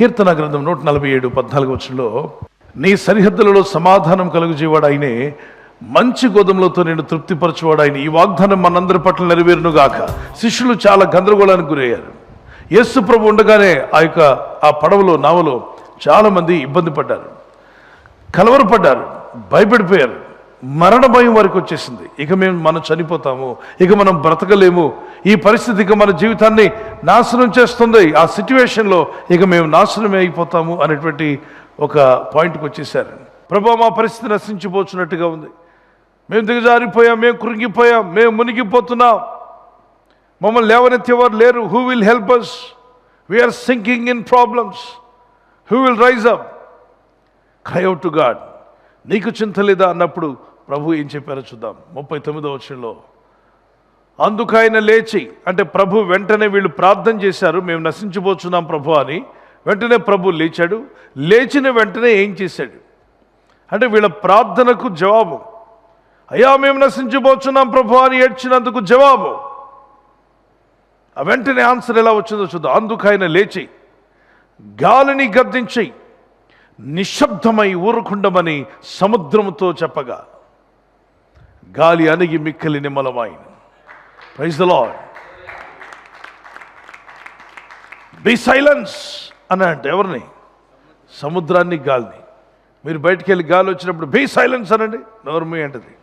కీర్తన గ్రంథం 147:14 నీ సరిహద్దులలో సమాధానం కలుగుజేవాడు ఆయనే, మంచి గోధుమలతో నేను తృప్తిపరచువాడు ఆయన. ఈ వాగ్దానం మనందరి పట్ల నెరవేరును గాక. శిష్యులు చాలా గందరగోళానికి గురయ్యారు. యేసు ప్రభు ఉండగానే ఆ పడవలో నావలో చాలా మంది ఇబ్బంది పడ్డారు, కలవరపడ్డారు, భయపడిపోయారు. మరణ భయం వారికి వచ్చేసింది. ఇక మనం చనిపోతాము, ఇక మనం బ్రతకలేము, ఈ పరిస్థితి ఇక మన జీవితాన్ని నాశనం చేస్తుంది, ఆ సిచ్యువేషన్లో ఇక మేము నాశనమే అయిపోతాము అనేటువంటి ఒక పాయింట్కి వచ్చేసారు. ప్రభు, మా పరిస్థితి నశించిపోతున్నట్టుగా ఉంది, మేము దిగజారిపోయాం, మేము కృంగిపోయాం, మేము మునిగిపోతున్నాం, మమ్మల్ని లేవనెత్తేవారు లేరు. Who will help us? We're sinking in problems. Who will rise up? Cry out to God. నీకు చింత లేదా అన్నప్పుడు ప్రభు ఏం చెప్పారో చూద్దాం. 39వ వచనంలో, అందుకు ఆయన లేచి, అంటే ప్రభు వెంటనే, వీళ్ళు ప్రార్థన చేశారు, మేము నశించిపోతున్నాం ప్రభు అని. వెంటనే ప్రభు లేచాడు. లేచిన వెంటనే ఏం చేశాడు అంటే వీళ్ళ ప్రార్థనకు జవాబు, అయ్యా మేము నశించిపోతున్నాం ప్రభు అని ఏడ్చినందుకు జవాబు. ఆ వెంటనే ఆన్సర్ ఎలా వచ్చిందో చూద్దాం. అందుకు ఆయన లేచి గాలిని గద్దించి నిశ్శబ్దమై ఊరుకుండమని సముద్రముతో చెప్పగా గాలి అణిగి మిక్కిలి నిమ్మలమాయెను. Praise the Lord. Be silence అని అంటే ఎవరిని? సముద్రాన్ని, గాలిని. మీరు బయటికి వెళ్ళి గాలి వచ్చినప్పుడు బి సైలెన్స్ అనండి, నోర్మి అంటది.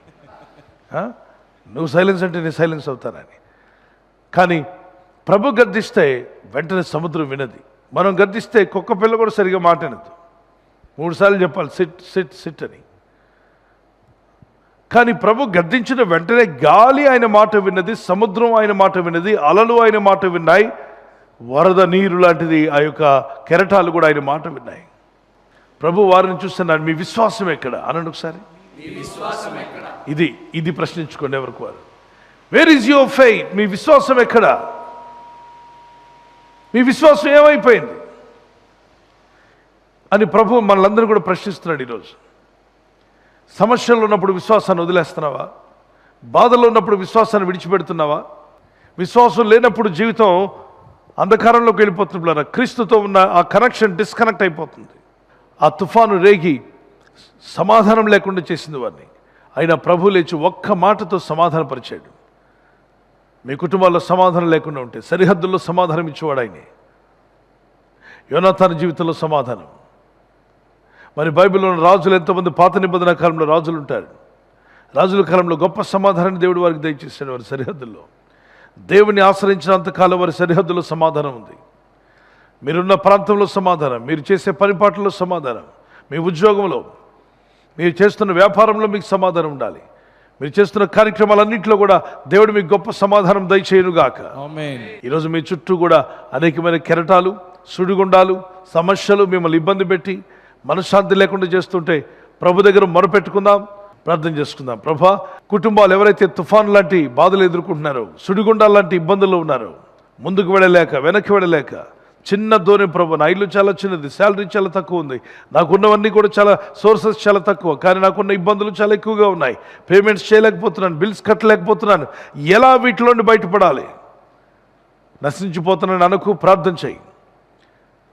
నువ్వు సైలెన్స్ అంటే నేను సైలెన్స్ అవుతానని. కానీ ప్రభు గద్దిస్తే వెంటనే సముద్రం వినది. మనం గద్దిస్తే కుక్క పిల్ల కూడా సరిగా మాట్లాడదు, 3 సార్లు చెప్పాలి సిట్ సిట్ సిట్ అని. కానీ ప్రభు గద్దించిన వెంటనే గాలి ఆయన మాట విన్నది, సముద్రం ఆయన మాట విన్నది, అలలు ఆయన మాట విన్నాయి, వరద నీరు లాంటిది ఆ యొక్క కెరటాలు కూడా ఆయన మాట విన్నాయి. ప్రభు వారిని చూస్తున్నాడు. మీ విశ్వాసం ఎక్కడ అనండి ఒకసారి. ఇది ప్రశ్నించుకోండి ఎవరికి వారు. Where is your faith? మీ విశ్వాసం ఎక్కడ? మీ విశ్వాసం ఏమైపోయింది అని ప్రభు మనలందరూ కూడా ప్రశ్నిస్తున్నాడు ఈరోజు. సమస్యలు ఉన్నప్పుడు విశ్వాసాన్ని వదిలేస్తున్నావా? బాధలో ఉన్నప్పుడు విశ్వాసాన్ని విడిచిపెడుతున్నావా? విశ్వాసం లేనప్పుడు జీవితం అంధకారంలోకి వెళ్ళిపోతున్నా. క్రీస్తుతో ఉన్న ఆ కనెక్షన్ డిస్కనెక్ట్ అయిపోతుంది. ఆ తుఫాను రేగి సమాధానం లేకుండా చేసింది వారిని. అయినా ప్రభు లేచి ఒక్క మాటతో సమాధానపరిచాడు. మీ కుటుంబాల్లో సమాధానం లేకుండా ఉంటే సరిహద్దుల్లో సమాధానం ఇచ్చేవాడు ఆయనే. యోనాతాను జీవితంలో సమాధానం. మరి బైబిల్లో రాజులు ఎంతోమంది పాత నిబంధన కాలంలో రాజులు ఉంటారు. రాజుల కాలంలో గొప్ప సమాధానాన్ని దేవుడు వారికి దయచేశాడు. వారి సరిహద్దుల్లో దేవుని ఆశ్రయించినంతకాలం వారి సరిహద్దులో సమాధానం ఉంది. మీరున్న ప్రాంతంలో సమాధానం, మీరు చేసే పనిపాట్లలో సమాధానం, మీ ఉద్యోగంలో, మీరు చేస్తున్న వ్యాపారంలో మీకు సమాధానం ఉండాలి. మీరు చేస్తున్న కార్యక్రమాలన్నింటిలో కూడా దేవుడు మీకు గొప్ప సమాధానం దయచేయునుగాక. ఆమేన్. ఈరోజు మీ చుట్టూ కూడా అనేకమైన కెరటాలు, సుడిగుండాలు, సమస్యలు మిమ్మల్ని ఇబ్బంది పెట్టి మనశ్శాంతి లేకుండా చేస్తుంటే ప్రభు దగ్గర మొరపెట్టుకుందాం, ప్రార్థన చేసుకుందాం. ప్రభా, కుటుంబాలు ఎవరైతే తుఫాన్ లాంటి బాధలు ఎదుర్కొంటున్నారో, సుడిగుండాలు లాంటి ఇబ్బందుల్లో ఉన్నారో, ముందుకు వెళ్ళలేక వెనక్కి వెళ్ళలేక, చిన్న ధోని ప్రభు, నా ఇల్లు చాలా చిన్నది, శాలరీ చాలా తక్కువ ఉంది, నాకున్నవన్నీ కూడా చాలా సోర్సెస్ చాలా తక్కువ, కానీ నాకున్న ఇబ్బందులు చాలా ఎక్కువగా ఉన్నాయి, పేమెంట్స్ చేయలేకపోతున్నాను, బిల్స్ కట్టలేకపోతున్నాను, ఎలా వీటిలోండి బయటపడాలి? నశించిపోతున్నాను అనకు, ప్రార్థన చేయి.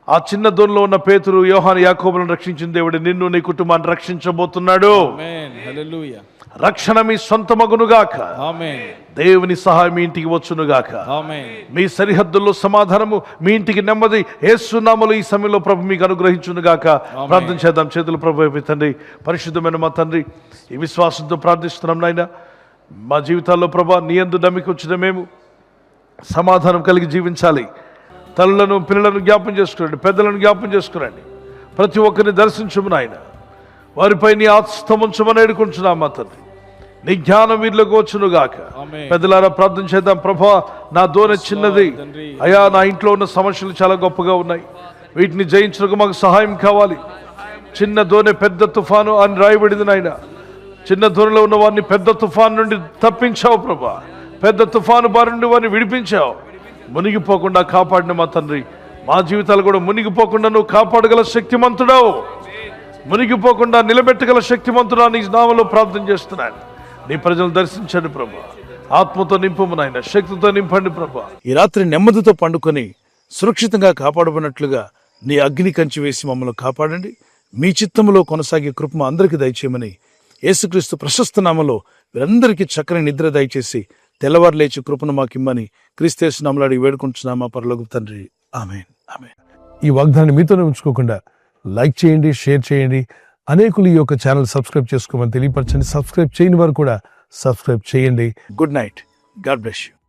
ఆ చిన్న దోనిలో ఉన్న పేతురు, యోహాను, యాకోబులను రక్షించిన దేవుడు నిన్ను, నీ కుటుంబాన్ని రక్షించబోతున్నాడు. రక్షణ మీ సొంత మగునుగాక. దేవుని సహాయం మీ ఇంటికి వచ్చునుగాక. మీ సరిహద్దుల్లో సమాధానము, మీ ఇంటికి నెమ్మది యేసు నామములో ఈ సమయంలో ప్రభు మీకు అనుగ్రహించునుగాక. ప్రార్థన చేద్దాం. చేతులు ప్రభు వైపు. తండ్రి, పరిశుద్ధమైన మా తండ్రి, ఈ విశ్వాసంతో ప్రార్థిస్తున్నాం నాయన. మా జీవితాల్లో ప్రభా, నీ యందు నమ్మిక వచ్చిన మేము సమాధానం కలిగి జీవించాలి. తల్లులను, పిల్లలను జ్ఞాపం చేసుకురండి, పెద్దలను జ్ఞాపం చేసుకురండి. ప్రతి ఒక్కరిని దర్శించము నాయన. వారిపై నీ హస్తం ఉంచమని వేడుకుంటున్నాం మా తండ్రి. నీ జ్ఞానం వీరిలోకి వచ్చునుగాక. పెద్దలారా ప్రార్థన చేద్దాం. ప్రభా, నా దోనె చిన్నది అయా, నా ఇంట్లో ఉన్న సమస్యలు చాలా గొప్పగా ఉన్నాయి, వీటిని జయించడానికి మాకు సహాయం కావాలి. చిన్న దోనె పెద్ద తుఫాను అని రాయబడింది నాయన. చిన్న దోనెలో ఉన్న వారిని పెద్ద తుఫాను నుండి తప్పించావు ప్రభా. పెద్ద తుఫాను బారి నుండి వారిని విడిపించావు. మునిగిపోకుండా కాపాడిన మా తండ్రి, మా జీవితాలు కూడా మునిగిపోకుండా నువ్వు కాపాడగల శక్తిమంతుడావు, మునిగిపోకుండా నిలబెట్టగల శక్తిమంతుడా, నీ నామములో ప్రార్థన చేస్తున్నాను. నీ ప్రజలను దర్శించండి ప్రభా. ఆత్మతో నింపము నాయన, శక్తితో నింపండి ప్రభా. ఈ రాత్రి నెమ్మదితో పండుకొని సురక్షితంగా కాపాడబడినట్లుగా నీ అగ్ని కంచి వేసి మమ్మల్ని కాపాడండి. మీ చిత్తములో కొనసాగే కృప మా అందరికీ దయచేయమని యేసుక్రీస్తు ప్రశస్త నామములో వీరందరికీ చక్కని నిద్ర దయచేసి తెల్లవారు లేచి కృపను మాకిమ్మని క్రీస్తు నామములో అడిగి వేడుకుంటున్నామా పరలోకపు తండ్రి. ఆమేన్. ఆమేన్. ఈ వాగ్దాన్ని మీతోనే ఉంచుకోకుండా లైక్ చేయండి, షేర్ చేయండి. అనేకులు ఈ యొక్క ఛానల్ సబ్స్క్రైబ్ చేసుకోమని తెలియపరచండి. సబ్స్క్రైబ్ చేయని వారు కూడా సబ్స్క్రైబ్ చేయండి. Good night. God bless you.